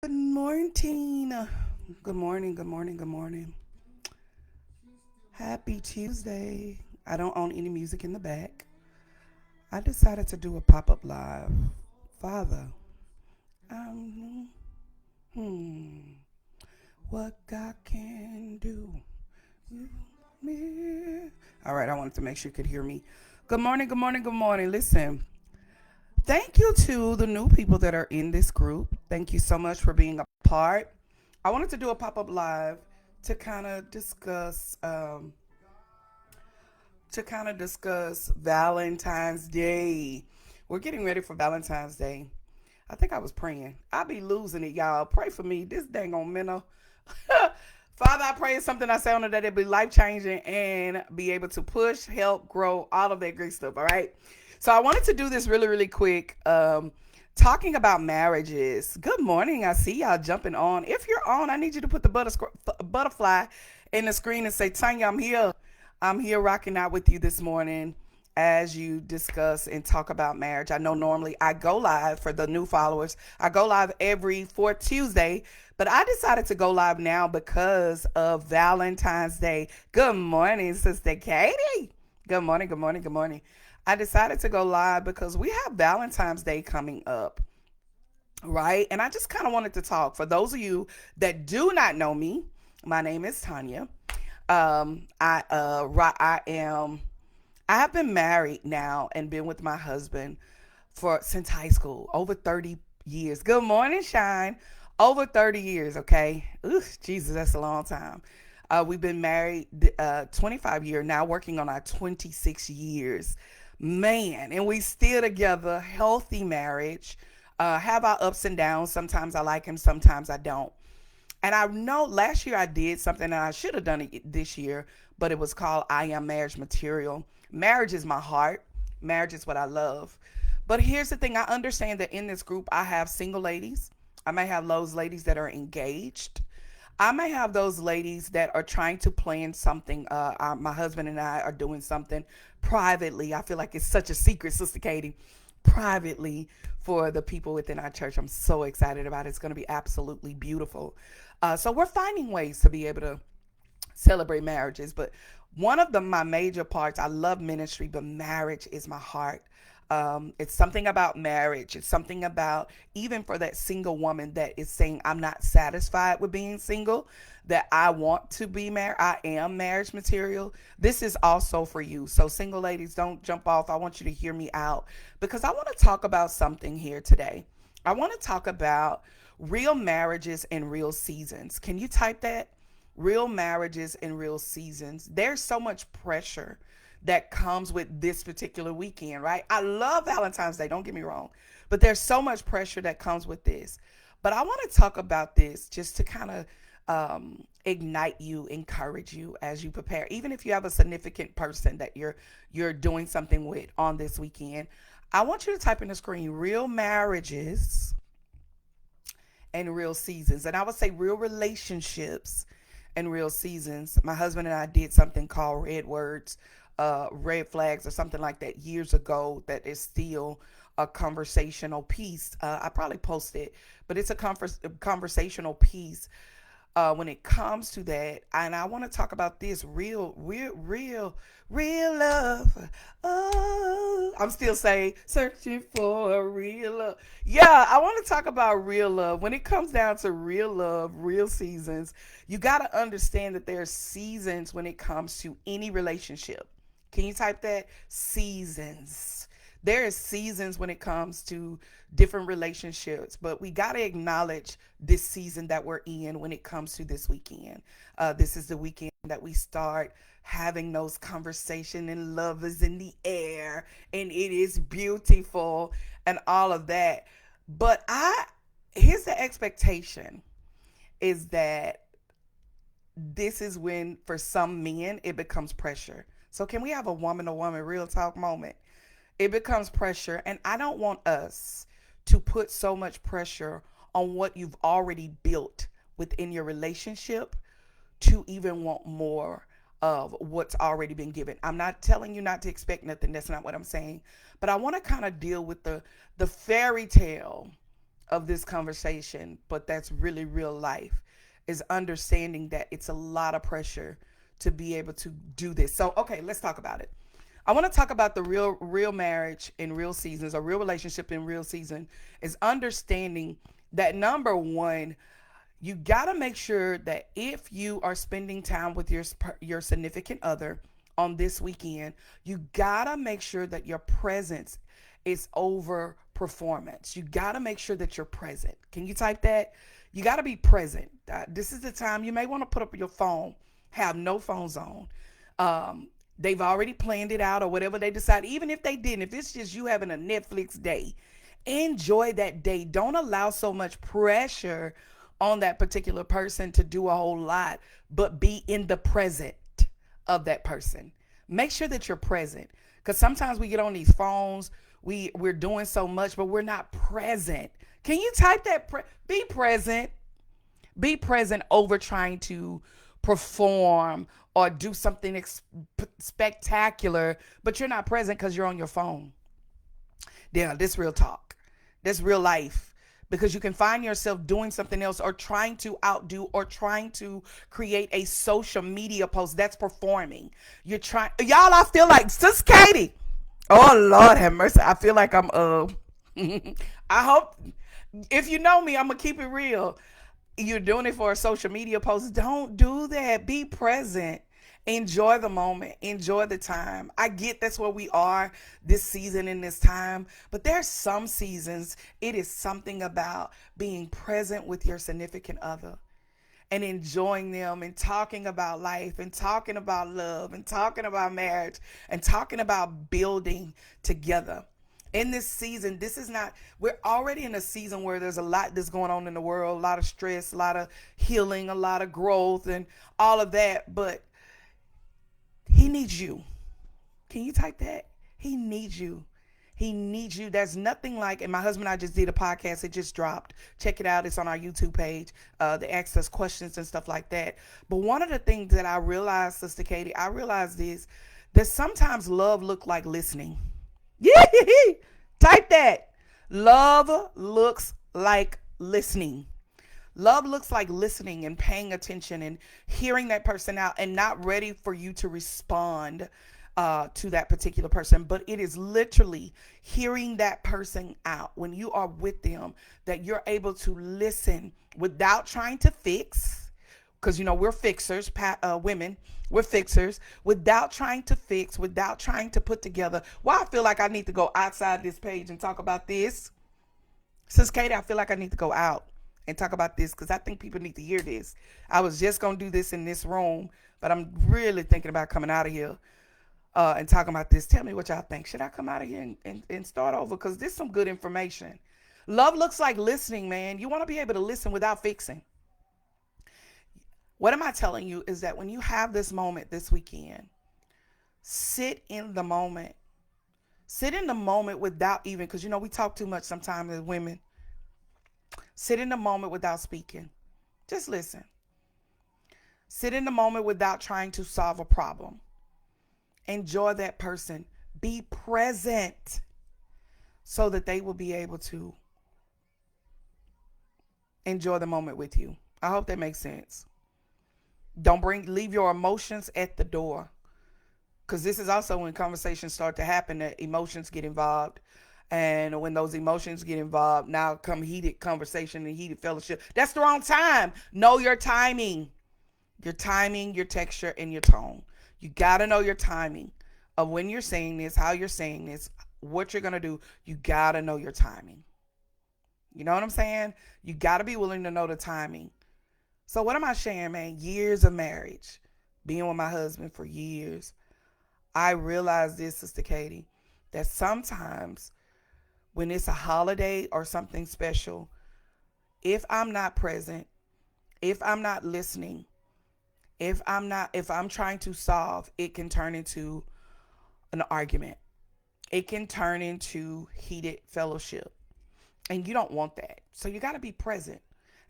Good morning. Good morning. Good morning. Good morning. Happy Tuesday. I don't own any music in the back. I decided to do a pop up live. Father, um, hmm, what God can do. Me. All right, I wanted to make sure you could hear me. Good morning. Good morning. Good morning. Listen, thank you to the new people that are in this group. Thank you so much for being a part. I wanted to do a pop up live to kind of discuss Valentine's Day. We're getting ready for Valentine's Day. I think I was praying. I be losing it, y'all. Pray for me. This dang on minnow. Father, I pray it's something I say on it that it be life changing and be able to push, help, grow, all of that great stuff. All right. So I wanted to do this really, really quick. Talking about marriages. Good morning. I see y'all jumping on. If you're on, I need you to put the butterfly in the screen and say, Tanya, I'm here. I'm here rocking out with you this morning as you discuss and talk about marriage. I know normally I go live for the new followers. I go live every fourth Tuesday, but I decided to go live now because of Valentine's Day. Good morning, Sister Katie. Good morning, good morning, good morning. I decided to go live because we have Valentine's Day coming up, right? And I just kind of wanted to talk. For those of you that do not know me, my name is Tanya. I have been married now and been with my husband for since high school, over 30 years. Good morning, Shine. Over 30 years, okay? Ooh, Jesus, that's a long time. We've been married 25 years, now working on our 26 years. Man, and we still together, healthy marriage. Have our ups and downs. Sometimes I like him, sometimes I don't. And I know last year I did something and I should have done it this year, but it was called I Am Marriage Material. Marriage is my heart. Marriage is what I love. But here's the thing, I understand that in this group I have single ladies. I may have those ladies that are engaged. I may have those ladies that are trying to plan something. My husband and I are doing something privately. I feel like it's such a secret, Sister Katie, privately for the people within our church. I'm so excited about it. It's going to be absolutely beautiful. So we're finding ways to be able to celebrate marriages. But one of my major parts, I love ministry, but marriage is my heart. It's something about marriage. It's something about, even for that single woman that is saying, I'm not satisfied with being single, that I want to be married. I am marriage material. This is also for you. So single ladies, don't jump off. I want you to hear me out because I want to talk about something here today. I want to talk about real marriages and real seasons. Can you type that? Real marriages and real seasons. There's so much pressure that comes with this particular weekend, right? I love Valentine's Day, don't get me wrong, but there's so much pressure that comes with this. But I want to talk about this just to kind of ignite you, encourage you as you prepare. Even if you have a significant person that you're doing something with on this weekend, I want you to type in the screen real marriages and real seasons. And I would say real relationships and real seasons. My husband and I did something called red words, red flags or something like that years ago that is still a conversational piece. I probably posted it, but it's a conversational piece when it comes to that. And I want to talk about this real love. Oh, I'm still saying searching for real love. Yeah, I want to talk about real love. When it comes down to real love, real seasons, you got to understand that there are seasons when it comes to any relationship. Can you type that? Seasons. There is seasons when it comes to different relationships, but we got to acknowledge this season that we're in when it comes to this weekend. This is the weekend that we start having those conversations and love is in the air and it is beautiful and all of that. But here's the expectation is that this is when for some men it becomes pressure. So can we have a woman to woman real talk moment? It becomes pressure, and I don't want us to put so much pressure on what you've already built within your relationship to even want more of what's already been given. I'm not telling you not to expect nothing. That's not what I'm saying. But I want to kind of deal with the fairy tale of this conversation, but that's really real life, is understanding that it's a lot of pressure to be able to do this. So, okay, let's talk about it. I want to talk about the real marriage in real seasons, or real relationship in real season, is understanding that number one, you got to make sure that if you are spending time with your significant other on this weekend, you got to make sure that your presence is over performance. You got to make sure that you're present. Can you type that? You got to be present. This is the time you may want to put up your phone, have no phones on. They've already planned it out or whatever they decide. Even if they didn't, if it's just you having a Netflix day, enjoy that day. Don't allow so much pressure on that particular person to do a whole lot, but be in the present of that person. Make sure that you're present, because sometimes we get on these phones, we're doing so much, but we're not present. Can you type that? Be present. Be present over trying to perform or do something spectacular, but you're not present because you're on your phone. Yeah, this real talk. This real life. Because you can find yourself doing something else, or trying to outdo, or trying to create a social media post. That's performing. Y'all, I feel like Sis Katie. Oh Lord have mercy. I feel like I'm I hope, if you know me, I'm gonna keep it real. You're doing it for a social media post. Don't do that. Be present. Enjoy the moment. Enjoy the time. I get that's where we are this season in this time. But there's some seasons, it is something about being present with your significant other and enjoying them, and talking about life, and talking about love, and talking about marriage, and talking about building together. In this season, we're already in a season where there's a lot that's going on in the world, a lot of stress, a lot of healing, a lot of growth, and all of that. But he needs you. Can you type that? He needs you. He needs you. There's nothing like, and my husband and I just did a podcast. It just dropped. Check it out. It's on our YouTube page. They ask us questions and stuff like that. But one of the things that I realized, Sister Katie, I realized is that sometimes love looks like listening. Yeah, type that. Love looks like listening. Love looks like listening and paying attention and hearing that person out, and not ready for you to respond to that particular person. But it is literally hearing that person out when you are with them, that you're able to listen without trying to fix. Because, we're fixers, women. We're fixers, without trying to fix, without trying to put together. Why I feel like I need to go outside this page and talk about this. Sis Katie, I feel like I need to go out and talk about this, because I think people need to hear this. I was just going to do this in this room, but I'm really thinking about coming out of here and talking about this. Tell me what y'all think. Should I come out of here and start over? Because this is some good information. Love looks like listening, man. You want to be able to listen without fixing. What am I telling you is that when you have this moment this weekend, sit in the moment. Sit in the moment without even, because we talk too much sometimes as women. Sit in the moment without speaking. Just listen. Sit in the moment without trying to solve a problem. Enjoy that person. Be present so that they will be able to enjoy the moment with you. I hope that makes sense. Leave your emotions at the door. Because this is also when conversations start to happen, that emotions get involved. And when those emotions get involved, now come heated conversation and heated fellowship. That's the wrong time. Know your timing. Your timing, your texture, and your tone. You got to know your timing of when you're saying this, how you're saying this, what you're going to do. You got to know your timing. You know what I'm saying? You got to be willing to know the timing. So what am I sharing, man? Years of marriage, being with my husband for years. I realized this, Sister Katie, that sometimes when it's a holiday or something special, if I'm not present, if I'm not listening, if I'm trying to solve, it can turn into an argument. It can turn into heated fellowship. And you don't want that. So you got to be present.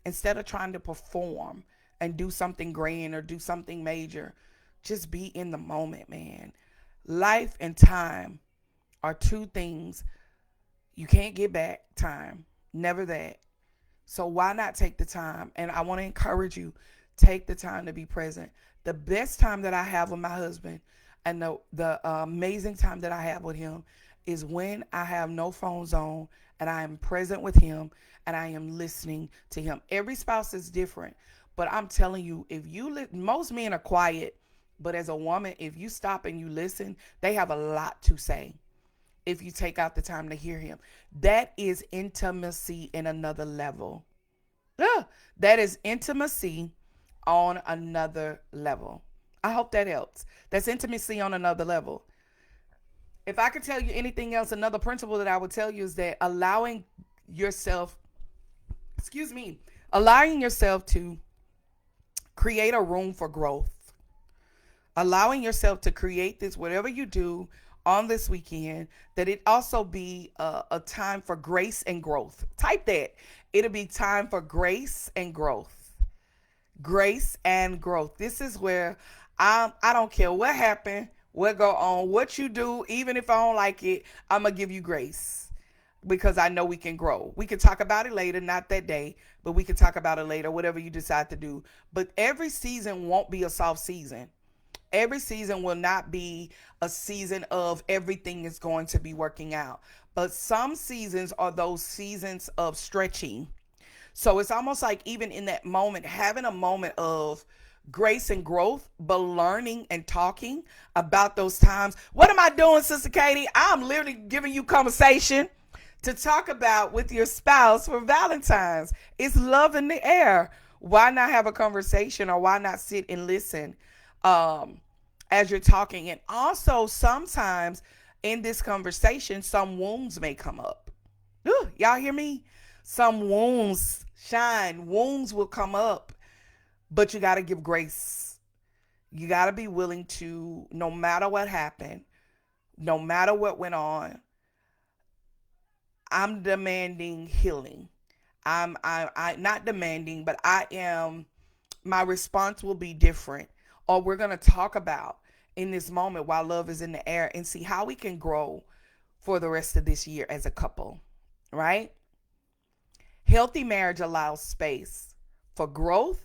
Instead of trying to perform and do something grand or do something major, just be in the moment, man. Life and time are two things you can't get back. Time, never that. So why not take the time? And I want to encourage you, take the time to be present. The best time that I have with my husband and the amazing time that I have with him is when I have no phones on and I am present with him and I am listening to him. Every spouse is different, but I'm telling you, if most men are quiet, but as a woman, if you stop and you listen, they have a lot to say. If you take out the time to hear him, that is intimacy in another level. Yeah, that is intimacy on another level. I hope that helps. That's intimacy on another level. If I could tell you anything else, another principle that I would tell you is that yourself, allowing yourself to create a room for growth, allowing yourself to create this, whatever you do on this weekend, that it also be a time for grace and growth. Type that. It'll be time for grace and growth. Grace and growth. This is where I don't care what happened, what go on, what you do, even if I don't like it, I'm going to give you grace because I know we can grow. We can talk about it later, not that day, but we can talk about it later, whatever you decide to do. But every season won't be a soft season. Every season will not be a season of everything is going to be working out. But some seasons are those seasons of stretching. So it's almost like even in that moment, having a moment of grace and growth, but learning and talking about those times. What am I doing, Sister Katie? I'm literally giving you conversation to talk about with your spouse for Valentine's. It's love in the air. Why not have a conversation, or why not sit and listen as you're talking? And also sometimes in this conversation, some wounds may come up. Ooh, y'all hear me? Some wounds will come up, but you got to give grace. You got to be willing to, no matter what happened, no matter what went on, I'm demanding healing. I'm not demanding, but my response will be different. Or we're going to talk about in this moment while love is in the air and see how we can grow for the rest of this year as a couple, right? Healthy marriage allows space for growth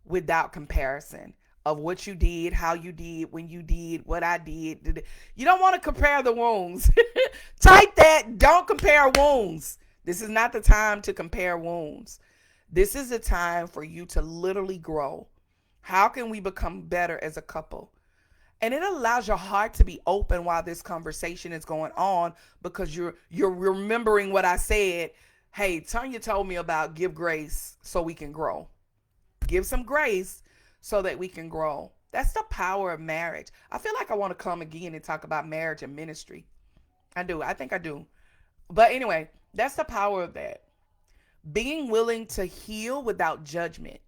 without comparison of what you did, how you did, when you did, what I did. You don't want to compare the wounds. Type that. Don't compare wounds. This is not the time to compare wounds. This is the time for you to literally grow. How can we become better as a couple? And it allows your heart to be open while this conversation is going on, because you're remembering what I said. Hey, Tonya told me about give grace so we can grow. Give some grace so that we can grow. That's the power of marriage. I feel like I want to come again and talk about marriage and ministry. I do. I think I do. But anyway, that's the power of that. Being willing to heal without judgment.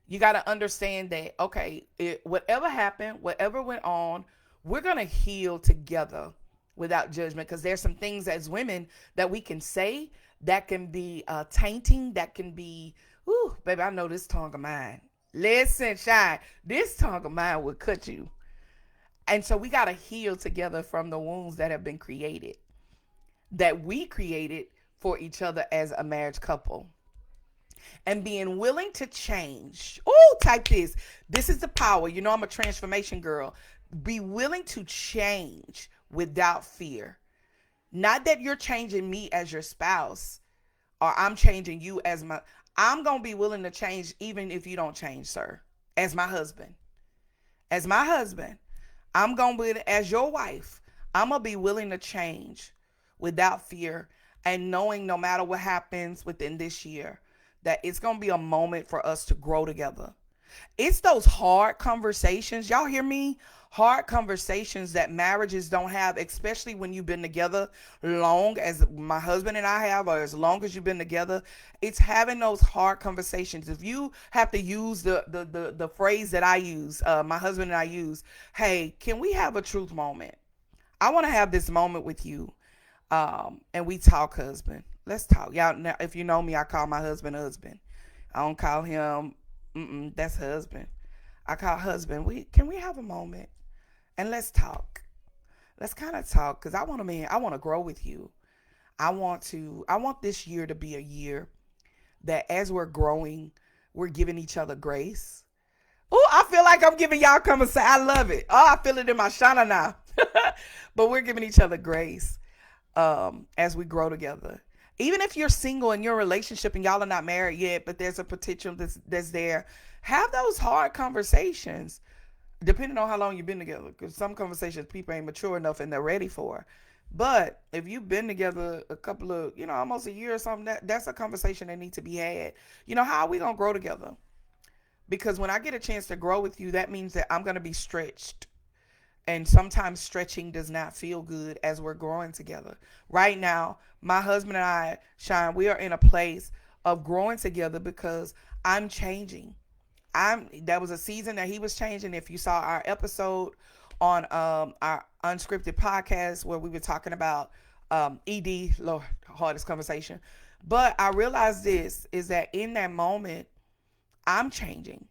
You got to understand that, okay, whatever happened, whatever went on, we're going to heal together without judgment, because there's some things as women that we can say that can be tainting, that can be, ooh, baby, I know this tongue of mine. Listen, Shine, this tongue of mine will cut you. And so we got to heal together from the wounds that have been created, that we created for each other as a marriage couple. And being willing to change. Oh, type this. This is the power. You know, I'm a transformation girl. Be willing to change without fear. Not that you're changing me as your spouse, or I'm changing you as I'm going to be willing to change even if you don't change, sir. As my husband. As my husband, I'm going to be, as your wife, I'm going to be willing to change without fear, and knowing no matter what happens within this year, that it's going to be a moment for us to grow together. It's those hard conversations. Y'all hear me? Hard conversations that marriages don't have, especially when you've been together long, as my husband and I have, or as long as you've been together. It's having those hard conversations. If you have to use the phrase that I use, my husband and I use, hey, can we have a truth moment? I want to have this moment with you. And we talk, husband. Let's talk. Y'all, now, if you know me, I call my husband husband. I don't call him, that's husband. I call husband. Can we have a moment? And let's talk. Let's kind of talk, because I want to grow with you. I want this year to be a year that as we're growing, we're giving each other grace. Oh, I feel like I'm giving y'all conversation. I love it. Oh, I feel it in my shana now. But we're giving each other grace as we grow together. Even if you're single in your relationship and y'all are not married yet, but there's a potential that's there, have those hard conversations depending on how long you've been together. Because some conversations people ain't mature enough and they're ready for. But if you've been together a couple of, almost a year or something, that's a conversation that needs to be had. How are we going to grow together? Because when I get a chance to grow with you, that means that I'm going to be stretched. And sometimes stretching does not feel good as we're growing together. Right now, my husband and I, Sean, we are in a place of growing together because I'm changing. That was a season that he was changing. If you saw our episode on our Unscripted Podcast where we were talking about ED, Lord, hardest conversation. But I realized this is that in that moment, I'm changing.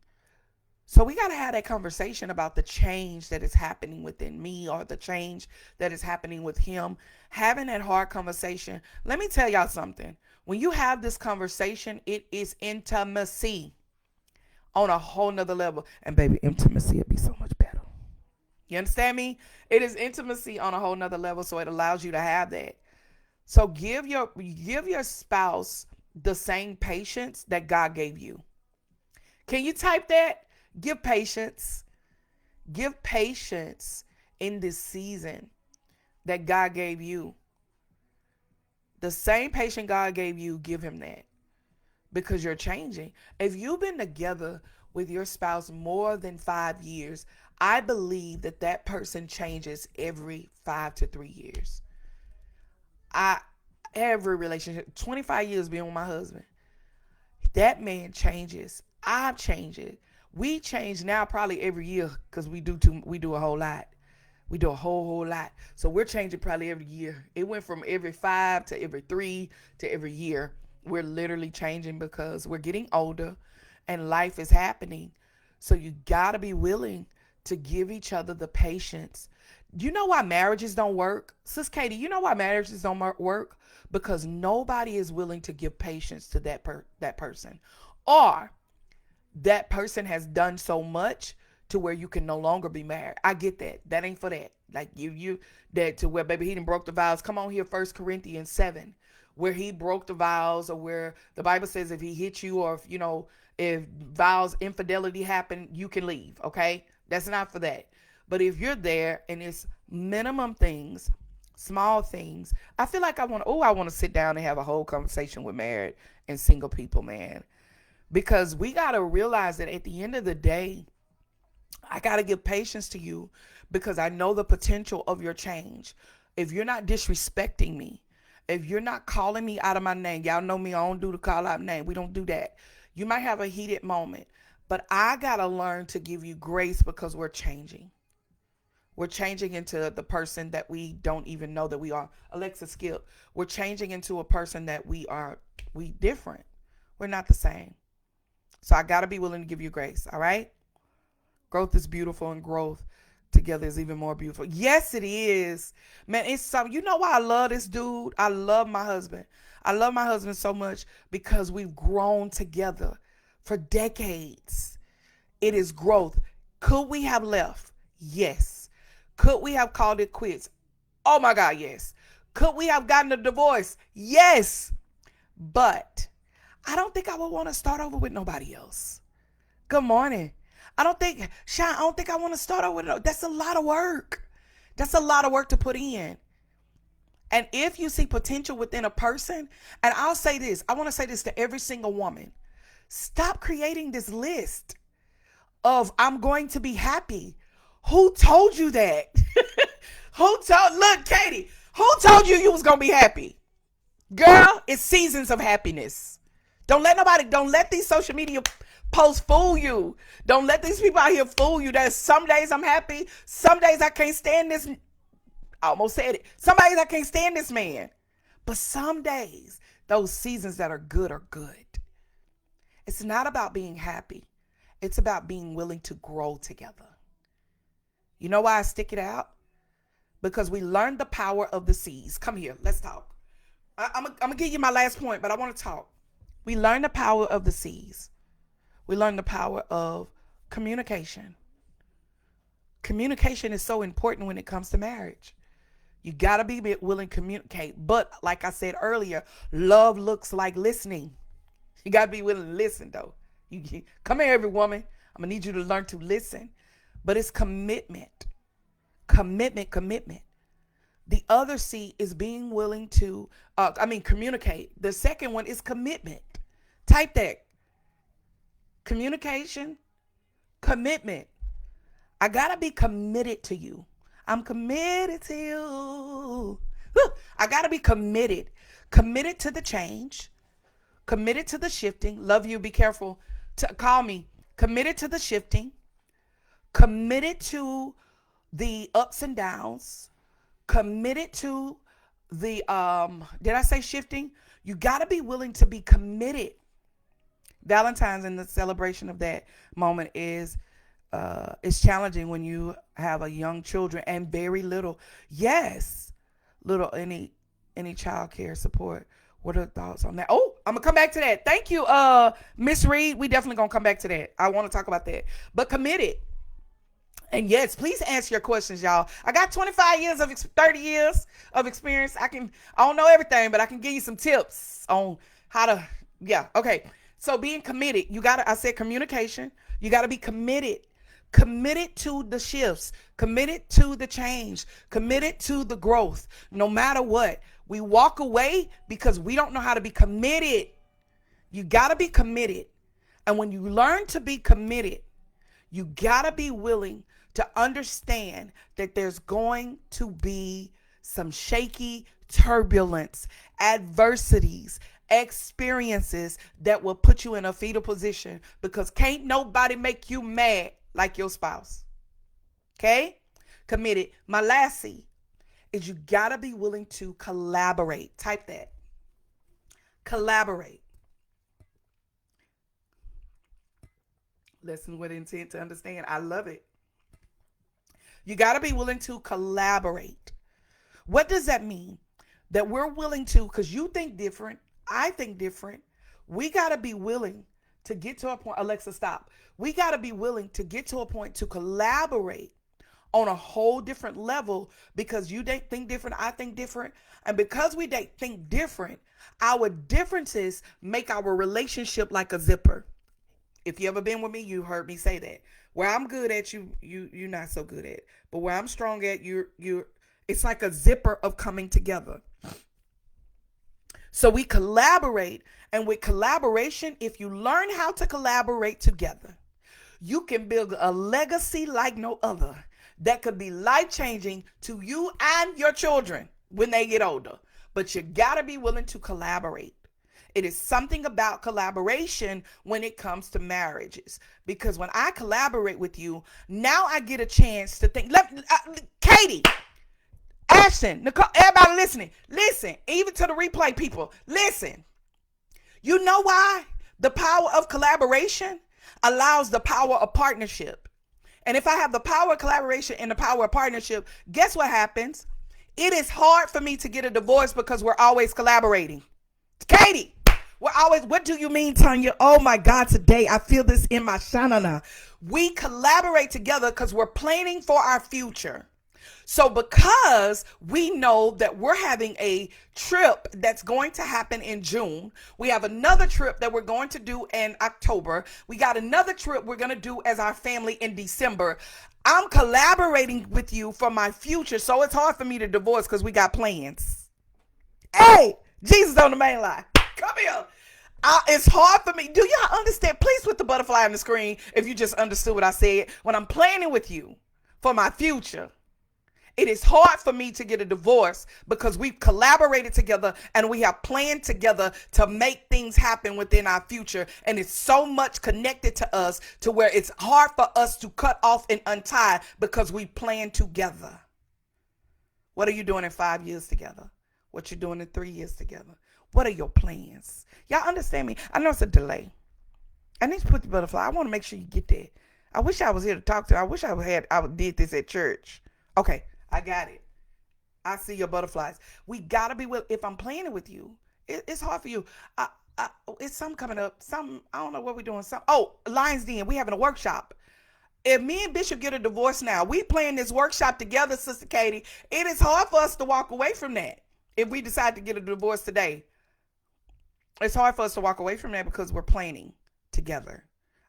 So we got to have that conversation about the change that is happening within me or the change that is happening with him. Having that hard conversation. Let me tell y'all something. When you have this conversation, it is intimacy on a whole nother level. And baby, intimacy would be so much better. You understand me? It is intimacy on a whole nother level, so it allows you to have that. So give your spouse the same patience that God gave you. Can you type that? Give patience. Give patience in this season that God gave you. The same patience God gave you, give him that. Because you're changing. If you've been together with your spouse more than 5 years, I believe that person changes every 5 to 3 years. Every relationship, 25 years being with my husband, that man changes. I've changed. We change now probably every year because we do a whole lot. We do a whole lot. So we're changing probably every year. It went from every 5 to every 3 to every year. We're literally changing because we're getting older and life is happening. So you got to be willing to give each other the patience. You know why marriages don't work? Sis Katie, you know why marriages don't work? Because nobody is willing to give patience to that person. Or that person has done so much to where you can no longer be married. I get that. That ain't for that. Like you that to where baby he done broke the vows. Come on here, 1 Corinthians 7, where he broke the vows, or where the Bible says if he hit you, or if vows infidelity happen, you can leave. Okay, that's not for that. But if you're there and it's minimum things, small things, I feel like I want to sit down and have a whole conversation with married and single people, man. Because we got to realize that at the end of the day, I got to give patience to you because I know the potential of your change. If you're not disrespecting me, if you're not calling me out of my name, y'all know me, I don't do the call out name. We don't do that. You might have a heated moment, but I got to learn to give you grace because we're changing. We're changing into the person that we don't even know that we are. Alexa, skip. We're changing into a person that we different. We're not the same. So I got to be willing to give you grace. All right. Growth is beautiful, and growth together is even more beautiful. Yes, it is. Man, it's something. You know why I love this dude? I love my husband. I love my husband so much because we've grown together for decades. It is growth. Could we have left? Yes. Could we have called it quits? Oh my God, yes. Could we have gotten a divorce? Yes. But I don't think I would want to start over with nobody else. Good morning. I don't think I want to start over with. That's a lot of work. That's a lot of work to put in. And if you see potential within a person, and I'll say this, I want to say this to every single woman. Stop creating this list of I'm going to be happy. Who told you that? Look, Katie, who told you was going to be happy? Girl, it's seasons of happiness. Don't let these social media posts fool you. Don't let these people out here fool you. That some days I'm happy. Some days I can't stand this. I almost said it. Some days I can't stand this man. But some days, those seasons that are good are good. It's not about being happy. It's about being willing to grow together. You know why I stick it out? Because we learned the power of the seas. Come here, let's talk. I'm gonna give you my last point, but I want to talk. We learn the power of the C's. We learn the power of communication. Communication is so important when it comes to marriage. You gotta be willing to communicate. But like I said earlier, love looks like listening. You gotta be willing to listen, though. Come here, every woman. I'm gonna need you to learn to listen. But it's commitment. Commitment. The other C is being willing to, communicate. The second one is commitment. Type that. Communication, commitment. I gotta be committed to you. I'm committed to you. I gotta be committed. Committed to the change. Committed to the shifting. Love you. Be careful. Call me. Committed to the shifting. Committed to the ups and downs. Committed to the did I say shifting? You got to be willing to be committed. Valentine's and the celebration of that moment is it's challenging when you have a young children and very little. Yes, little any child care support. What are the thoughts on that? Oh, I'm gonna come back to that. Thank you, Miss Reed. We definitely gonna come back to that. I want to talk about that. But committed. And yes, please answer your questions, y'all. I got 25 years 30 years of experience. I don't know everything, but I can give you some tips on how to, okay. So being committed, I said communication. You gotta be committed. Committed to the shifts, committed to the change, committed to the growth. No matter what, we walk away because we don't know how to be committed. You gotta be committed. And when you learn to be committed, you gotta be willing to understand that there's going to be some shaky turbulence, adversities, experiences that will put you in a fetal position, because can't nobody make you mad like your spouse. Okay? Committed. My last C is you gotta be willing to collaborate. Type that. Collaborate. Listen with intent to understand. I love it. You got to be willing to collaborate. What does that mean? That we're willing to, because you think different, I think different. We got to be willing to get to a point. Alexa, stop. We got to be willing to get to a point to collaborate on a whole different level, because you think different, I think different. And because we think different, our differences make our relationship like a zipper. If you ever been with me, you heard me say that. Where I'm good at, you're not so good at. But where I'm strong at, it's like a zipper of coming together. So we collaborate, and with collaboration, if you learn how to collaborate together, you can build a legacy like no other that could be life-changing to you and your children when they get older. But you gotta be willing to collaborate. It is something about collaboration when it comes to marriages. Because when I collaborate with you, now I get a chance to think. Katie, Ashton, Nicole, everybody listening. Listen, even to the replay people. Listen. You know why? The power of collaboration allows the power of partnership. And if I have the power of collaboration and the power of partnership, guess what happens? It is hard for me to get a divorce because we're always collaborating. Katie. What do you mean, Tonya? Oh my God, today I feel this in my shanana. We collaborate together because we're planning for our future. So because we know that we're having a trip that's going to happen in June, we have another trip that we're going to do in October. We got another trip we're going to do as our family in December. I'm collaborating with you for my future. So it's hard for me to divorce because we got plans. Hey, Jesus on the main line. Come here. It's hard for me. Do y'all understand? Please put the butterfly on the screen if you just understood what I said. When I'm planning with you for my future, it is hard for me to get a divorce because we've collaborated together and we have planned together to make things happen within our future. And it's so much connected to us to where it's hard for us to cut off and untie because we plan together. What are you doing in 5 years together? What you doing in 3 years together? What are your plans? Y'all understand me? I know it's a delay. I need to put the butterfly. I want to make sure you get that. I wish I was here to talk to you. I wish I did this at church. Okay, I got it. I see your butterflies. We gotta be with. If I'm playing it with you, it's hard for you. I, I, it's something coming up. Some I don't know what we're doing. Some Lions Den. We having a workshop. If me and Bishop get a divorce now, we playing this workshop together, Sister Katie. It is hard for us to walk away from that. If we decide to get a divorce today, it's hard for us to walk away from that because we're planning together.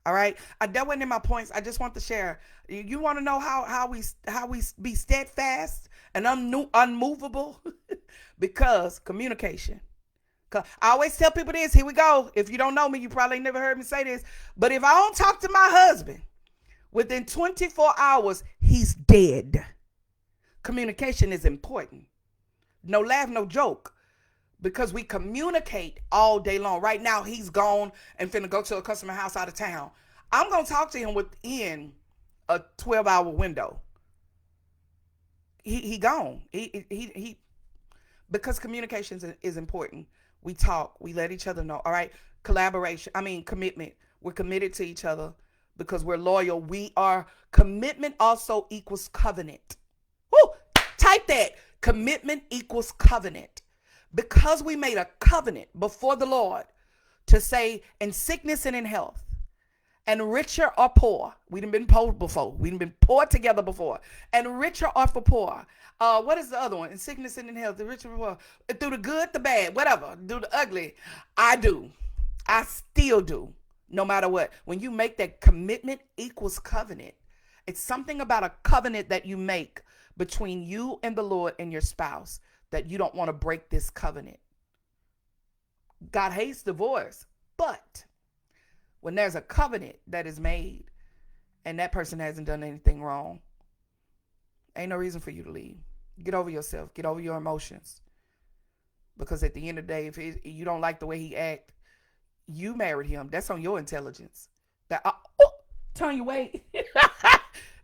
All right. That wasn't in my points. I just want to share. You want to know how we be steadfast and unmovable? Because communication. I always tell people this. Here we go. If you don't know me, you probably never heard me say this. But if I don't talk to my husband within 24 hours, he's dead. Communication is important. No laugh, no joke. Because we communicate all day long. Right now, he's gone and finna go to a customer house out of town. I'm going to talk to him within a 12-hour window. He gone. He because communication is important. We talk. We let each other know. All right. Commitment. We're committed to each other because we're loyal. Commitment also equals covenant. Woo! Type that. Commitment equals covenant. Because we made a covenant before the Lord to say in sickness and in health, and richer or poor. We done been poor before. We done been poor together before. And richer or for poor. What is the other one? In sickness and in health, the richer or poor. Through the good, the bad, whatever. Do the ugly. I do. I still do. No matter what. When you make that commitment equals covenant. It's something about a covenant that you make between you and the Lord and your spouse that you don't want to break this covenant. God hates divorce, but when there's a covenant that is made and that person hasn't done anything wrong, ain't no reason for you to leave. Get over yourself. Get over your emotions. Because at the end of the day, if you don't like the way he act, you married him. That's on your intelligence. Tonya, wait.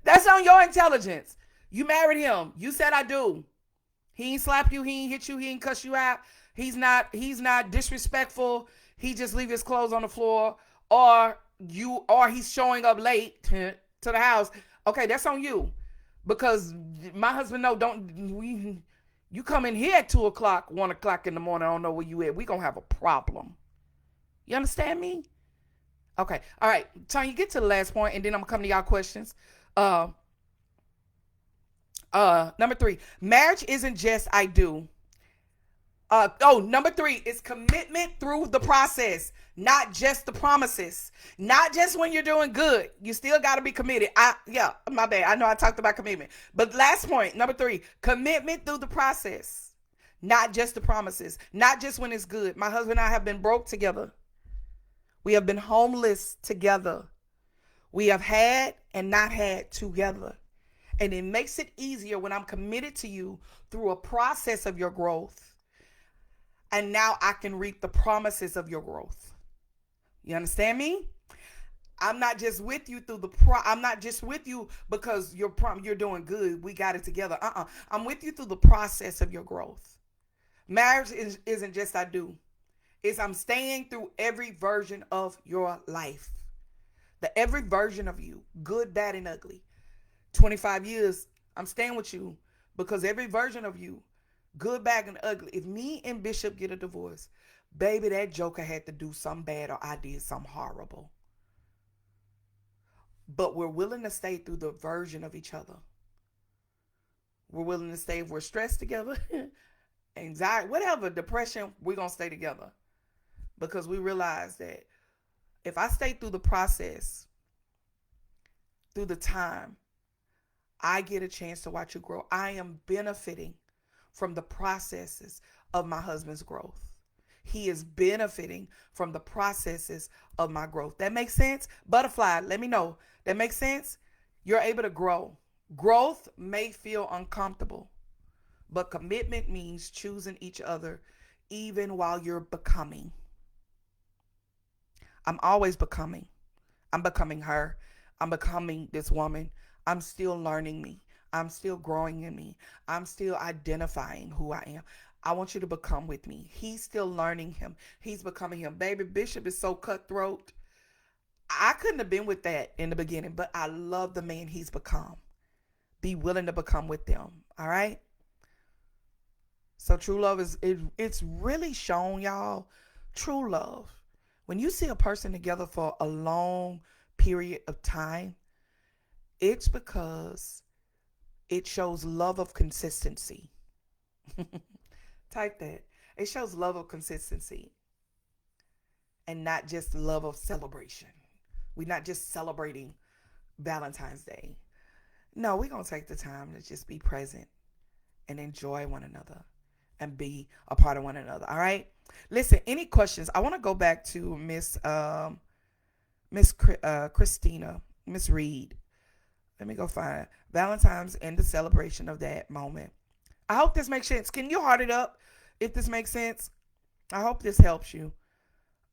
That's on your intelligence. You married him. You said I do. He ain't slap you. He ain't hit you. He ain't cuss you out. He's not disrespectful. He just leave his clothes on the floor. Or he's showing up late to the house. Okay, that's on you. Because my husband, you come in here at 2 o'clock, 1 o'clock in the morning, I don't know where you at. We gonna have a problem. You understand me? Okay. All right. Tonya, get to the last point, and then I'm gonna come to y'all questions. Number 3, marriage isn't just I do. Number 3 is commitment through the process, not just the promises, not just when you're doing good. You still got to be committed. My bad. I know I talked about commitment, but last point, number 3, commitment through the process, not just the promises, not just when it's good. My husband and I have been broke together. We have been homeless together. We have had and not had together. And it makes it easier when I'm committed to you through a process of your growth. And now I can reap the promises of your growth. You understand me? I'm not just with you through I'm not just with you because you're doing good. We got it together. I'm with you through the process of your growth. Marriage isn't just I do. It's I'm staying through every version of your life. Every version of you, good, bad, and ugly. 25 years, I'm staying with you because every version of you, good, bad, and ugly. If me and Bishop get a divorce, baby, that joker had to do something bad or I did something horrible. But we're willing to stay through the version of each other. We're willing to stay if we're stressed together, anxiety, whatever, depression, we're going to stay together. Because we realize that if I stay through the process, through the time, I get a chance to watch you grow. I am benefiting from the processes of my husband's growth. He is benefiting from the processes of my growth. That makes sense? Butterfly, let me know. That makes sense? You're able to grow. Growth may feel uncomfortable, but commitment means choosing each other even while you're becoming. I'm always becoming. I'm becoming her. I'm becoming this woman. I'm still learning me. I'm still growing in me. I'm still identifying who I am. I want you to become with me. He's still learning him. He's becoming him. Baby, Bishop is so cutthroat. I couldn't have been with that in the beginning, but I love the man he's become. Be willing to become with them. All right? So true love it's really shown, y'all. True love. When you see a person together for a long period of time, it's because it shows love of consistency. Type that. It shows love of consistency and not just love of celebration. We're not just celebrating Valentine's Day. No, we're going to take the time to just be present and enjoy one another and be a part of one another. All right. Listen, any questions? I want to go back to Christina, Miss Reed. Let me go find Valentine's and the celebration of that moment. I hope this makes sense. Can you heart it up if this makes sense? I hope this helps you.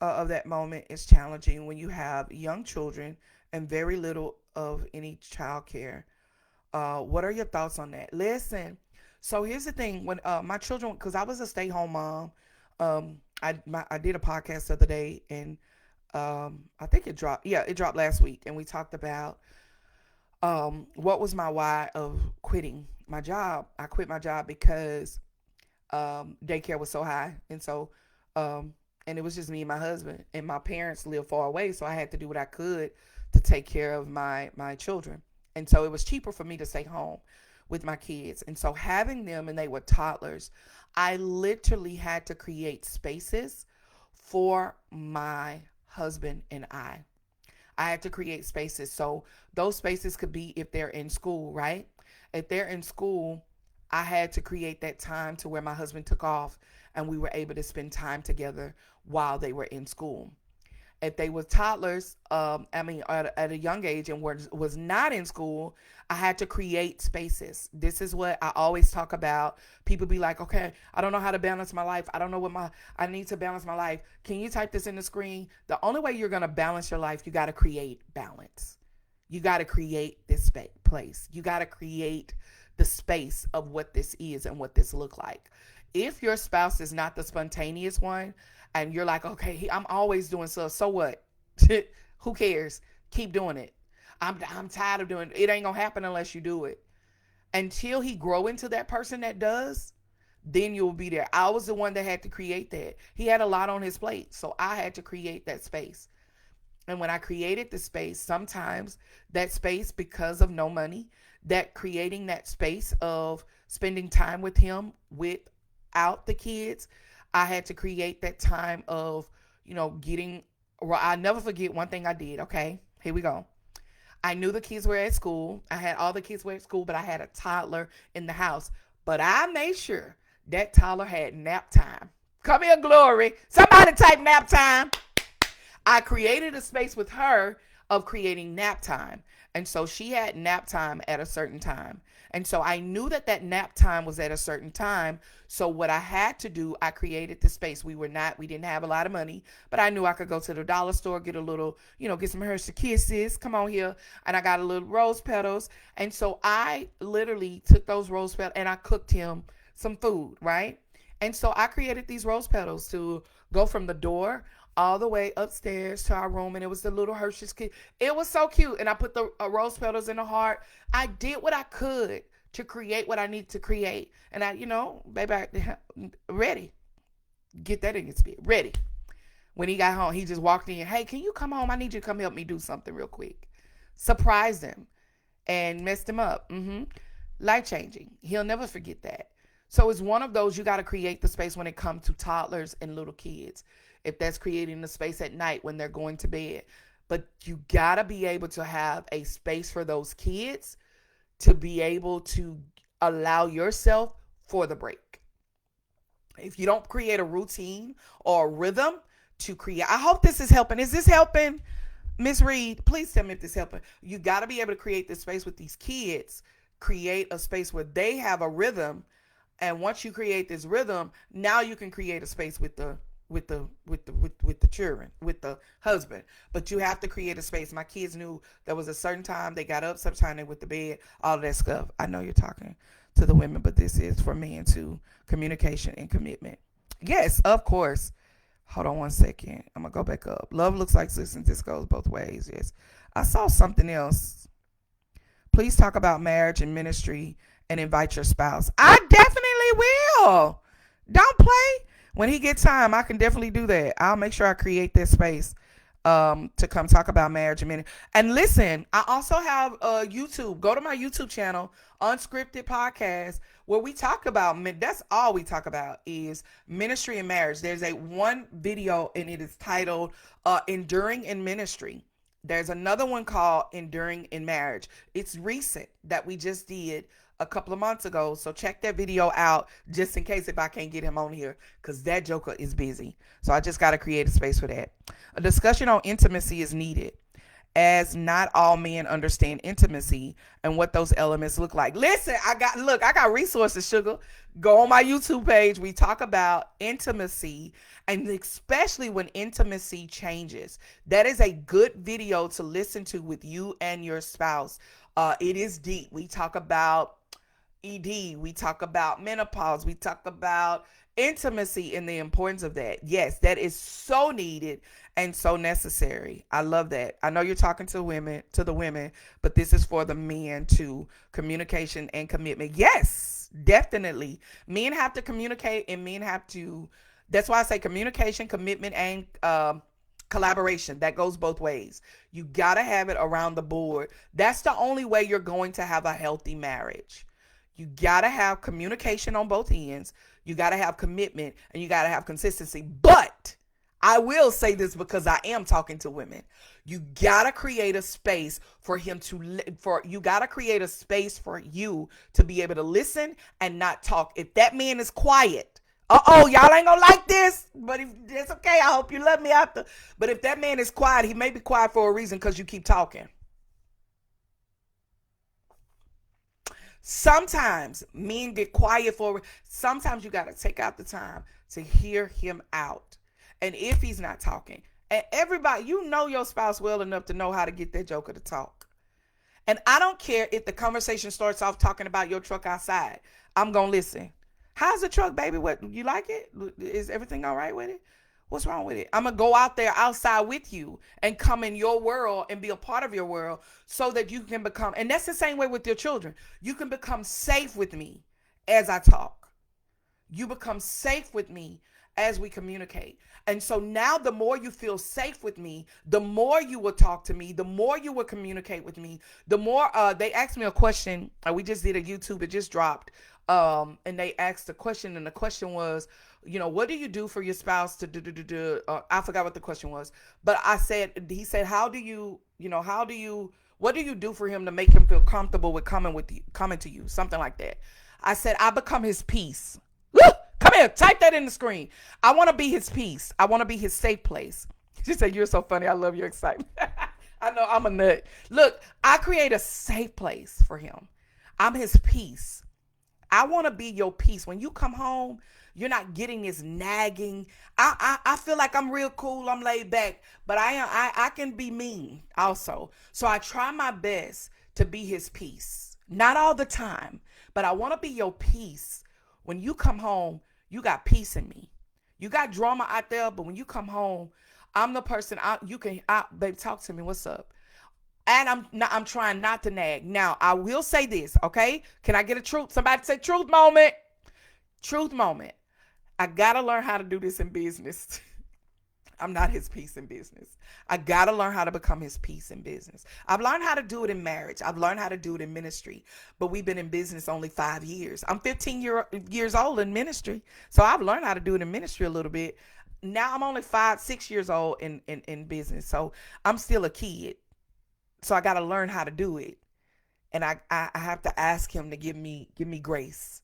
Of that moment is challenging when you have young children and very little of any child care. What are your thoughts on that? Listen, so here's the thing. When my children, because I was a stay-home mom, I did a podcast the other day, and I think it dropped. Yeah, it dropped last week, and we talked about what was my why of quitting my job. I quit my job because daycare was so high, and so and it was just me and my husband, and my parents live far away, so I had to do what I could to take care of my children, and so it was cheaper for me to stay home with my kids. And so having them, and they were toddlers, I literally had to create spaces for my husband and I had to create spaces. So those spaces could be if they're in school, right? If they're in school, I had to create that time to where my husband took off and we were able to spend time together while they were in school. If they were toddlers, at a young age and was not in school, I had to create spaces. This is what I always talk about. People be like, okay, I don't know how to balance my life. I don't know I need to balance my life. Can you type this in the screen? The only way you're going to balance your life, you got to create balance. You got to create this place. You got to create the space of what this is and what this look like. If your spouse is not the spontaneous one, and you're like, okay, I'm always doing stuff. So what? Who cares? Keep doing it. I'm tired of doing it. It ain't gonna happen unless you do it. Until he grow into that person that does, then you'll be there. I was the one that had to create that. He had a lot on his plate, so I had to create that space. And when I created the space, sometimes that space, because of no money, that creating that space of spending time with him without the kids, I had to create that time of, I'll never forget one thing I did. Okay, here we go. I knew the kids were at school. I had all the kids were at school, but I had a toddler in the house. But I made sure that toddler had nap time. Come here, Glory. Somebody type nap time. I created a space with her of creating nap time. And so she had nap time at a certain time. And so I knew that nap time was at a certain time. So what I had to do, I created the space. We didn't have a lot of money, but I knew I could go to the dollar store, get a little, get some Hershey Kisses. Come on here. And I got a little rose petals. And so I literally took those rose petals and I cooked him some food, right? And so I created these rose petals to go from the door all the way upstairs to our room, and it was the little Hershey's kid. It was so cute, and I put the rose petals in the heart. I did what I could to create what I need to create, and baby, ready. Get that in your spirit. Ready. When he got home, he just walked in. Hey, can you come home? I need you to come help me do something real quick. Surprised him and messed him up. Life-changing. He'll never forget that. So it's one of those, you got to create the space when it comes to toddlers and little kids. If that's creating the space at night when they're going to bed. But you got to be able to have a space for those kids to be able to allow yourself for the break. If you don't create a routine or a rhythm to create, I hope this is helping. Is this helping, Miss Reed? Please tell me if this is helping. You got to be able to create this space with these kids. Create a space where they have a rhythm. And once you create this rhythm, now you can create a space with the children, with the husband. But you have to create a space. My kids knew there was a certain time they got up, sometime they went to bed, all of that stuff. I know you're talking to the women, but this is for men too. Communication and commitment. Yes, of course. Hold on one second. I'm gonna go back up. Love looks like this, and this goes both ways. Yes. I saw something else. Please talk about marriage and ministry and invite your spouse. I definitely will. Don't play. When he gets time, I can definitely do that. I'll make sure I create this space to come talk about marriage in a minute. And listen, I also have YouTube. Go to my YouTube channel, Unscripted Podcast, where we talk about, that's all we talk about is ministry and marriage. There's a one video and it is titled Enduring in Ministry. There's another one called Enduring in Marriage. It's recent that we just did a couple of months ago. So check that video out just in case if I can't get him on here because that joker is busy. So I just got to create a space for that. A discussion on intimacy is needed as not all men understand intimacy and what those elements look like. Listen, I got resources, sugar. Go on my YouTube page. We talk about intimacy and especially when intimacy changes. That is a good video to listen to with you and your spouse. It is deep. We talk about ED, we talk about menopause, we talk about intimacy and the importance of that. Yes, that is so needed and so necessary. I love that. I know you're talking to the women, but this is for the men too. Communication and commitment. Yes, definitely. Men have to communicate and men have to, that's why I say communication, commitment, and collaboration. That goes both ways. You got to have it around the board. That's the only way you're going to have a healthy marriage. You got to have communication on both ends. You got to have commitment and you got to have consistency. But I will say this because I am talking to women. You got to create a space for him you got to create a space for you to be able to listen and not talk. If that man is quiet, y'all ain't gonna like this, but if it's okay, I hope you love me after. But if that man is quiet, he may be quiet for a reason because you keep talking. Sometimes men get quiet sometimes you got to take out the time to hear him out. And if he's not talking, and everybody, you know your spouse well enough to know how to get that joker to talk. And I don't care if the conversation starts off talking about your truck outside. I'm going to listen. How's the truck, baby? What, you like it? Is everything all right with it? What's wrong with it? I'm going to go out there outside with you and come in your world and be a part of your world so that you can become, and that's the same way with your children. You can become safe with me as I talk. You become safe with me as we communicate. And so now the more you feel safe with me, the more you will talk to me, the more you will communicate with me, the more they asked me a question. We just did a YouTube, it just dropped. And they asked a question, and the question was, what do you do for your spouse to do? I forgot what the question was, but he said, what do you do for him to make him feel comfortable with coming to you? Something like that. I said, I become his peace. Come here, type that in the screen. I want to be his peace. I want to be his safe place. She said, you're so funny. I love your excitement. I know I'm a nut. Look, I create a safe place for him. I'm his peace. I want to be your peace. When you come home, you're not getting this nagging. I feel like I'm real cool. I'm laid back, but I can be mean also. So I try my best to be his peace. Not all the time, but I want to be your peace. When you come home, you got peace in me. You got drama out there, but when you come home, I'm the person. Babe, talk to me. What's up? And I'm trying not to nag. Now, I will say this, okay? Can I get a truth? Somebody say truth moment. Truth moment. I got to learn how to do this in business. I'm not his peace in business. I got to learn how to become his peace in business. I've learned how to do it in marriage. I've learned how to do it in ministry. But we've been in business only 5 years. I'm 15 years old in ministry. So I've learned how to do it in ministry a little bit. Now I'm only 5-6 years old in business. So I'm still a kid. So I got to learn how to do it. And I have to ask him to give me grace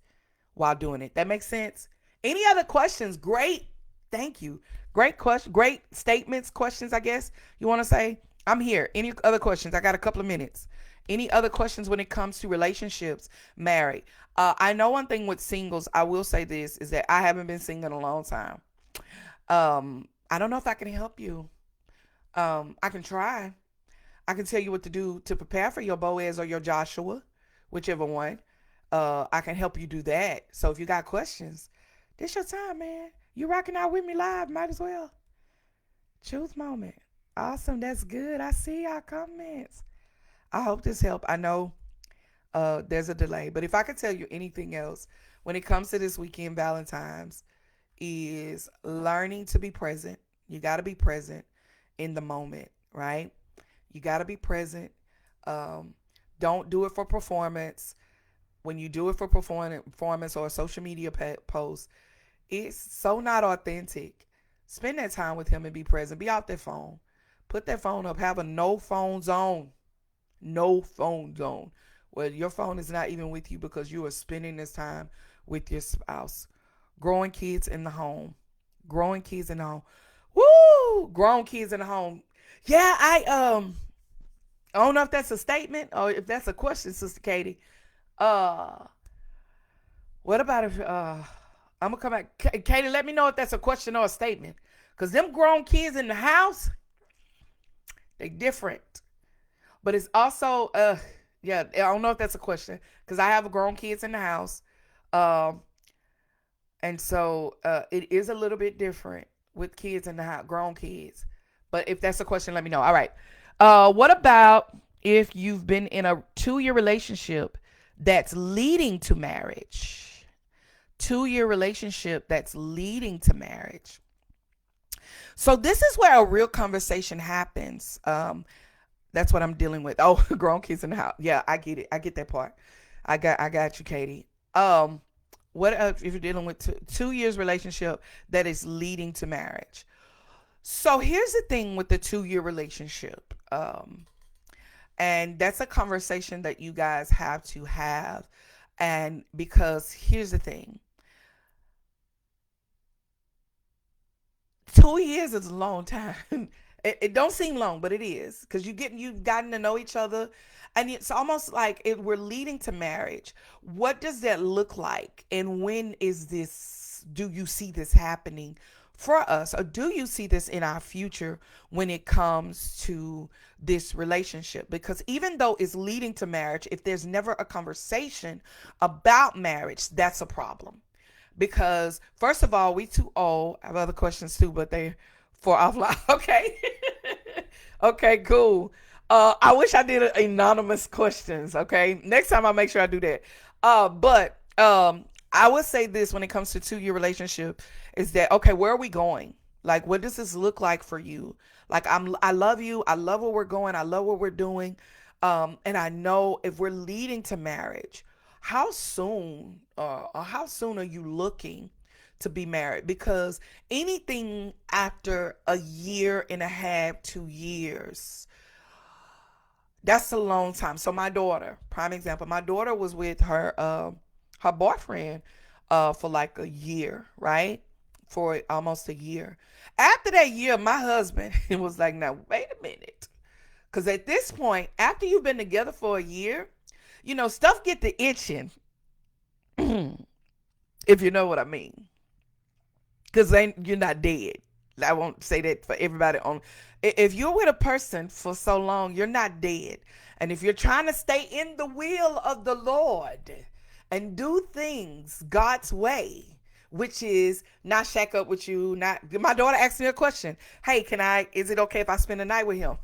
while doing it. That makes sense? Any other questions? Great. Thank you. Great question. Great statements, questions, I guess you want to say. I'm here. Any other questions? I got a couple of minutes. Any other questions when it comes to relationships, married? I know one thing with singles, I will say this, is that I haven't been single in a long time. I don't know if I can help you. I can try. I can tell you what to do to prepare for your Boaz or your Joshua, whichever one. I can help you do that. So if you got questions, this your time, man. You rocking out with me live, might as well. Truth moment. Awesome, that's good. I see y'all comments. I hope this helped. I know there's a delay, but if I could tell you anything else, when it comes to this weekend, Valentine's, is learning to be present. You got to be present in the moment, right? You got to be present. Um, don't do it for performance. When you do it for performance or a social media post, it's so not authentic. Spend that time with him and be present. Be out that phone. Put that phone up. Have a no phone zone. No phone zone. Where your phone is not even with you because you are spending this time with your spouse. Growing kids in the home. Growing kids in the home. Woo! Grown kids in the home. Yeah, I don't know if that's a statement or if that's a question, Sister Katie. Uh what about if I'm gonna come back. Katie, let me know if that's a question or a statement. Cause them grown kids in the house, they different. But it's also yeah, I don't know if that's a question. Cause I have grown kids in the house. Um and so it is a little bit different with kids in the house, grown kids. But if that's a question, let me know. All right. What about if you've been in a 2-year relationship that's leading to marriage? 2-year relationship that's leading to marriage. So this is where a real conversation happens. That's what I'm dealing with. Oh, grown kids in the house. Yeah, I get it. I get that part. I got you, Katie. What if you're dealing with 2 years relationship that is leading to marriage? So here's the thing with the 2-year relationship. And that's a conversation that you guys have to have. And because here's the thing. 2 years is a long time. It don't seem long, but it is because you've gotten to know each other, and it's almost like we're leading to marriage. What does that look like, and when is this? Do you see this happening for us, or do you see this in our future when it comes to this relationship? Because even though it's leading to marriage, if there's never a conversation about marriage, that's a problem. Because first of all, we too old. I have other questions too, but they're for offline. Okay. Okay, cool. I wish I did anonymous questions. Okay. Next time I'll make sure I do that. But I would say this when it comes to 2-year relationship is that, okay, where are we going? Like, what does this look like for you? Like, I love you. I love where we're going. I love what we're doing. And I know if we're leading to marriage, how soon or how soon are you looking to be married? Because anything after a year and a half, 2 years, that's a long time. So my daughter, prime example, my daughter was with her boyfriend for like a year, right? For almost a year. After that year, my husband was like, now wait a minute. Because at this point, after you've been together for a year, stuff get to itching. If you know what I mean. Because you're not dead. I won't say that for everybody on. If you're with a person for so long, you're not dead. And if you're trying to stay in the will of the Lord and do things God's way, which is not shack up with you, not. My daughter asked me a question. Hey, is it okay if I spend the night with him?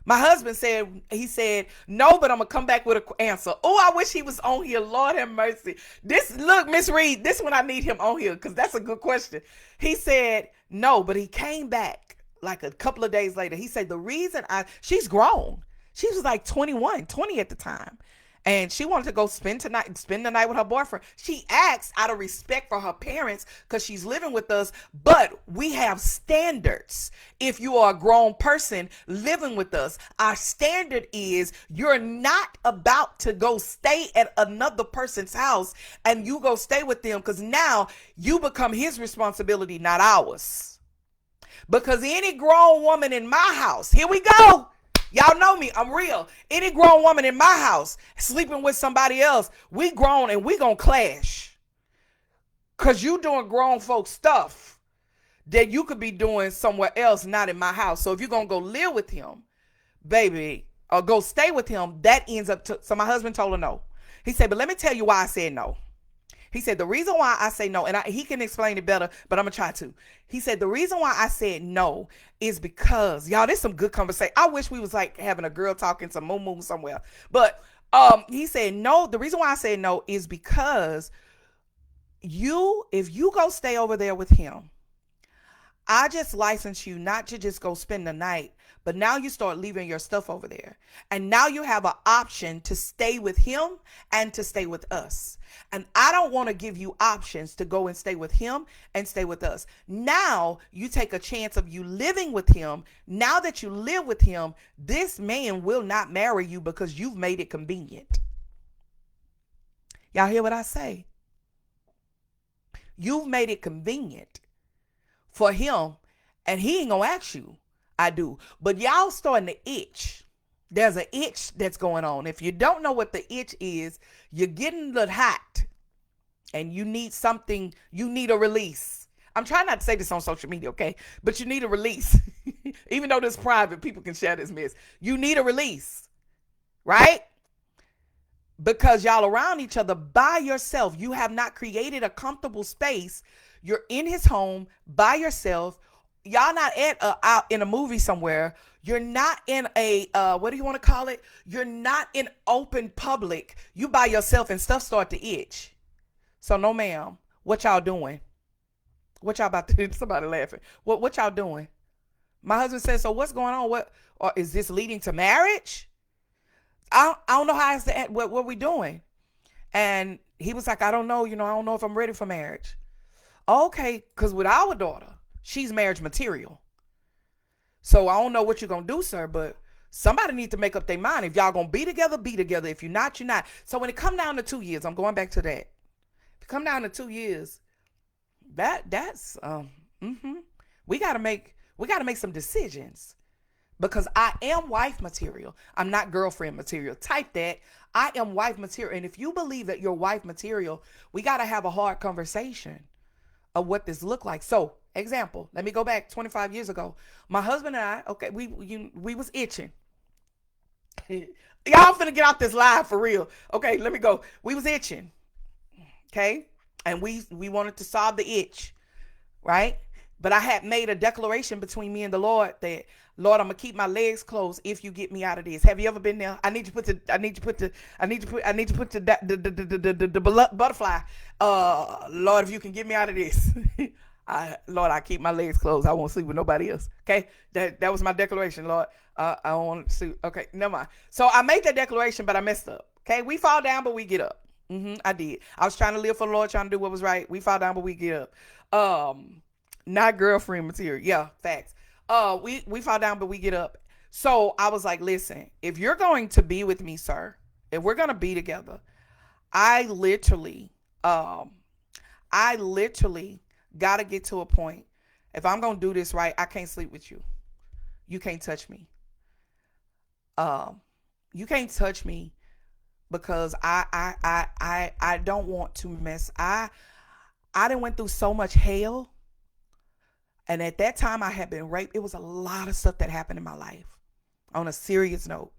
My husband said, no, but I'm going to come back with an answer. Oh, I wish he was on here. Lord have mercy. Look, Miss Reed, this one I need him on here because that's a good question. He said, no, but he came back like a couple of days later. He said, the reason she's grown. She was like 21, 20 at the time. And she wanted to go spend the night with her boyfriend. She asked out of respect for her parents because she's living with us. But we have standards. If you are a grown person living with us, our standard is you're not about to go stay at another person's house and you go stay with them because now you become his responsibility, not ours. Because any grown woman in my house, here we go. Y'all know me. I'm real. Any grown woman in my house sleeping with somebody else, we grown and we gonna clash. Because you doing grown folk stuff that you could be doing somewhere else, not in my house. So if you're gonna go live with him, baby, or go stay with him, that ends up so my husband told her no. He said, but let me tell you why I said no. He said, the reason why I say no, and he can explain it better, but I'm going to try to. He said, the reason why I said no is because, y'all, there's some good conversation. I wish we was like having a girl talking some moo somewhere. But he said, no, the reason why I said no is because If you go stay over there with him, I just license you not to just go spend the night, but now you start leaving your stuff over there. And now you have an option to stay with him and to stay with us. And I don't want to give you options to go and stay with him and stay with us. Now you take a chance of you living with him. Now that you live with him, this man will not marry you because you've made it convenient. Y'all hear what I say? You've made it convenient for him, and he ain't gonna ask you. I do. But y'all starting to itch. There's an itch that's going on. If you don't know what the itch is, you're getting a little hot and you need something, you need a release. I'm trying not to say this on social media, okay? But you need a release. Even though this is private, people can share this mess. You need a release, right? Because y'all around each other by yourself. You have not created a comfortable space. You're in his home by yourself. Y'all not out in a movie somewhere. You're not in a, what do you want to call it? You're not in open public. You by yourself and stuff start to itch. So no ma'am, what y'all doing? What y'all about to do? Somebody laughing. What y'all doing? My husband said, so what's going on? Or is this leading to marriage? I don't know how it's the end. What we doing? And he was like, I don't know. I don't know if I'm ready for marriage. Okay, because with our daughter, she's marriage material. So I don't know what you're going to do, sir, but somebody needs to make up their mind. If y'all going to be together, be together. If you're not, you're not. So when it come down to 2 years, I'm going back to that. If it come down to 2 years, that's we got to make some decisions, because I am wife material. I'm not girlfriend material. Type that. I am wife material. And if you believe that you're wife material, we got to have a hard conversation of what this look like. So, example, let me go back 25 years ago. My husband and I, okay, we was itching. Y'all finna get off this live for real. Okay, let me go. We was itching. Okay? And we wanted to solve the itch, right? But I had made a declaration between me and the Lord that, Lord, I'm gonna keep my legs closed if you get me out of this. Have you ever been there? I need to put the butterfly. Lord, if you can get me out of this. Lord, I keep my legs closed. I won't sleep with nobody else. Okay? That was my declaration, Lord. I don't want to sleep. Okay, never mind. So I made that declaration, but I messed up. Okay? We fall down, but we get up. I did. I was trying to live for the Lord, trying to do what was right. We fall down, but we get up. Not girlfriend material. Yeah, facts. We fall down, but we get up. So I was like, listen, if you're going to be with me, sir, if we're going to be together, I literally got to get to a point. If I'm going to do this right, I can't sleep with you. You can't touch me. You can't touch me because I don't want to mess. I done went through so much hell. And at that time I had been raped. It was a lot of stuff that happened in my life on a serious note.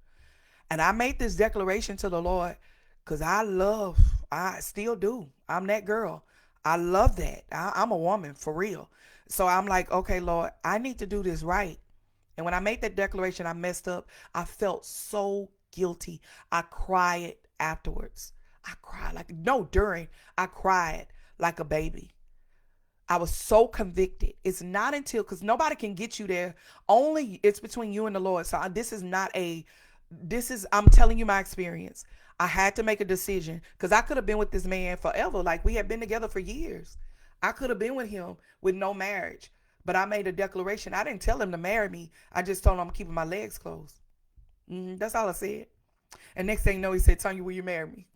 And I made this declaration to the Lord because I still do. I'm that girl. I love that. I'm a woman for real. So I'm like, okay, Lord, I need to do this right. And when I made that declaration, I messed up. I felt so guilty. I cried afterwards. I cried like a baby. I was so convicted. It's not until, because nobody can get you there. Only it's between you and the Lord. So I'm telling you my experience. I had to make a decision because I could have been with this man forever. Like we had been together for years. I could have been with him with no marriage, but I made a declaration. I didn't tell him to marry me. I just told him I'm keeping my legs closed. That's all I said. And next thing you know, he said, Tonya, will you marry me?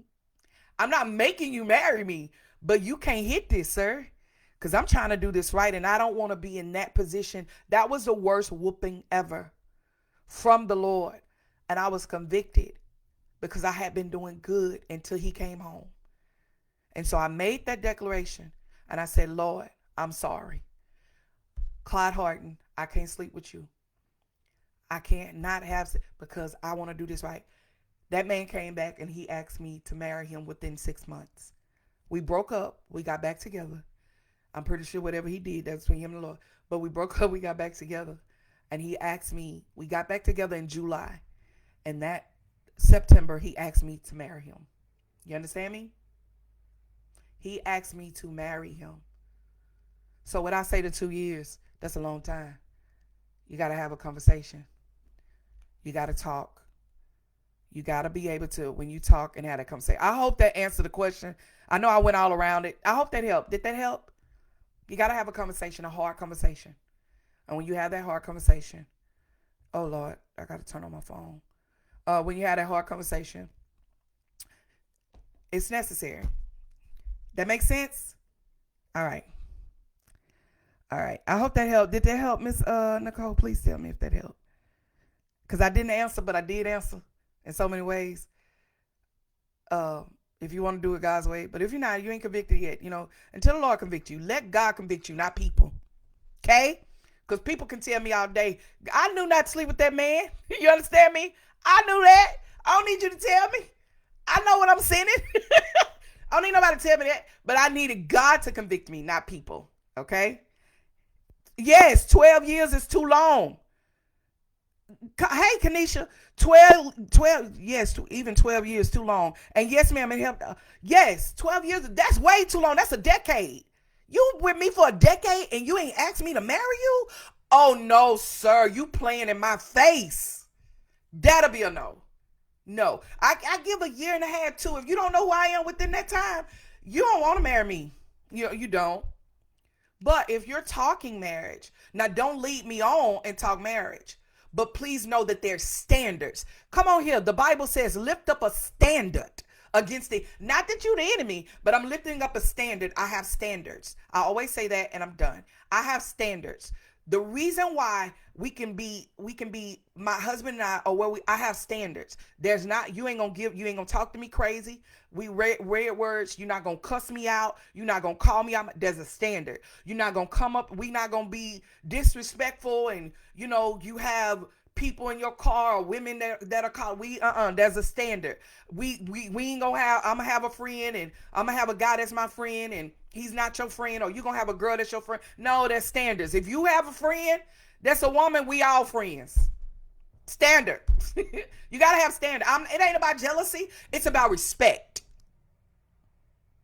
I'm not making you marry me, but you can't hit this, sir. Because I'm trying to do this right, and I don't want to be in that position. That was the worst whooping ever from the Lord. And I was convicted because I had been doing good until he came home. And so I made that declaration, and I said, Lord, I'm sorry. Clyde Harden, I can't sleep with you. I can't not have sex because I want to do this right. That man came back, and he asked me to marry him within 6 months. We broke up. We got back together. I'm pretty sure whatever he did, that's between him and the Lord. But we broke up, we got back together. And he asked me, we got back together in July. And that September, he asked me to marry him. You understand me? He asked me to marry him. So when I say the 2 years, that's a long time. You got to have a conversation. You got to talk. You got to be able to, when you talk and have that conversation. I hope that answered the question. I know I went all around it. I hope that helped. Did that help? You got to have a conversation, a hard conversation. And when you have that hard conversation, oh, Lord, I got to turn on my phone. When you have that hard conversation, it's necessary. That makes sense? All right. All right. I hope that helped. Did that help, Miss Nicole? Please tell me if that helped. Because I didn't answer, but I did answer in so many ways. If you want to do it God's way. But if you're not, you ain't convicted yet. Until the Lord convict you. Let God convict you, not people. Okay? Because people can tell me all day, I knew not to sleep with that man. You understand me? I knew that. I don't need you to tell me. I know what I'm sinning. I don't need nobody to tell me that. But I needed God to convict me, not people. Okay? Yes, 12 years is too long. Hey, Kanisha, 12, yes, even 12 years too long. And yes, ma'am, it helped. Yes, 12 years, that's way too long. That's a decade. You with me for a decade and you ain't asked me to marry you? Oh, no, sir. You playing in my face. That'll be a no. No. I give a year and a half, too. If you don't know who I am within that time, you don't want to marry me. You don't. But if you're talking marriage, now don't lead me on and talk marriage. But please know that there's standards. Come on here. The Bible says lift up a standard against it. Not that you're the enemy, but I'm lifting up a standard. I have standards. I always say that and I'm done. I have standards. The reason why we can be my husband and I, or where I have standards. There's not, you ain't gonna talk to me crazy. We read words. You're not gonna cuss me out. You're not gonna call me out. There's a standard. You're not gonna come up. We're not gonna be disrespectful. And you have people in your car or women that are called. There's a standard. We ain't gonna have. I'm gonna have a friend and I'm gonna have a guy that's my friend and he's not your friend, or you gonna have a girl that's your friend. No, there's standards. If you have a friend that's a woman, we all friends. Standard. You gotta have standard. It ain't about jealousy. It's about respect.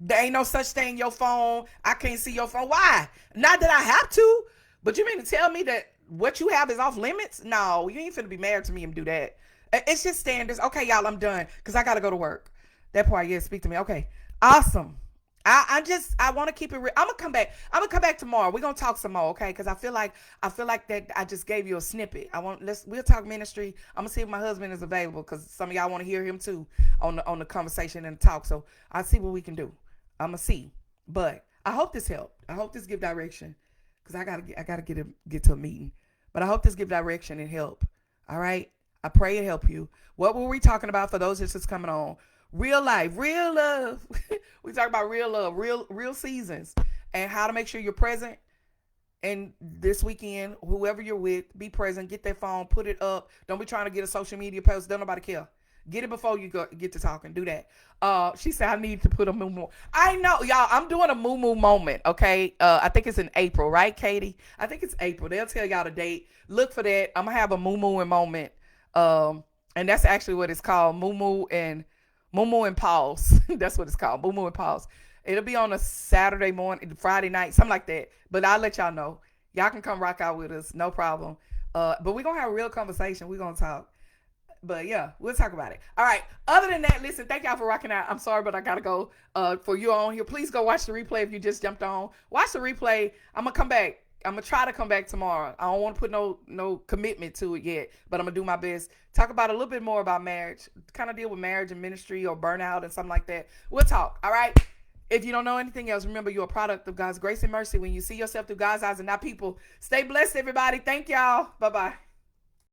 There ain't no such thing. Your phone, I can't see your phone. Why? Not that I have to, but you mean to tell me that what you have is off limits? No, you ain't finna be married to me and do that. It's just standards. Okay, y'all, I'm done because I gotta go to work. That part, yeah, speak to me. Okay, awesome. I want to keep it real. I'm gonna come back tomorrow. We're gonna talk some more, okay? Because I feel like that I just gave you a snippet. We'll talk ministry. I'm gonna see if my husband is available because some of y'all want to hear him too on the conversation and the talk. So I'll see what we can do. I'm gonna see. But I hope this helped. I hope this give direction because I gotta get to a meeting. But I hope this give direction and help. All right. I pray it help you. What were we talking about for those that's just coming on? Real life, real love. We talk about real love, real seasons, and how to make sure you're present. And this weekend, whoever you're with, be present. Get that phone, put it up. Don't be trying to get a social media post. Don't nobody care. Get it before you get to talking. Do that. She said I need to put a moo. I know, y'all. I'm doing a moo moment. Okay. I think it's in April, right, Katie? I think it's April. They'll tell y'all the date. Look for that. I'm gonna have a moo moment. And that's actually what it's called. Moo and pause. That's what it's called. Moo and pause. It'll be on a Saturday morning, Friday night, something like that. But I'll let y'all know. Y'all can come rock out with us. No problem. But we're going to have a real conversation. We're going to talk. But yeah, we'll talk about it. All right. Other than that, listen, thank y'all for rocking out. I'm sorry, but I got to go. For you on here, please go watch the replay if you just jumped on. Watch the replay. I'm going to come back. I'm going to try to come back tomorrow. I don't want to put no commitment to it yet, but I'm going to do my best. Talk about a little bit more about marriage, kind of deal with marriage and ministry or burnout and something like that. We'll talk. All right. If you don't know anything else, remember you're a product of God's grace and mercy when you see yourself through God's eyes and not people. Stay blessed, everybody. Thank y'all. Bye-bye.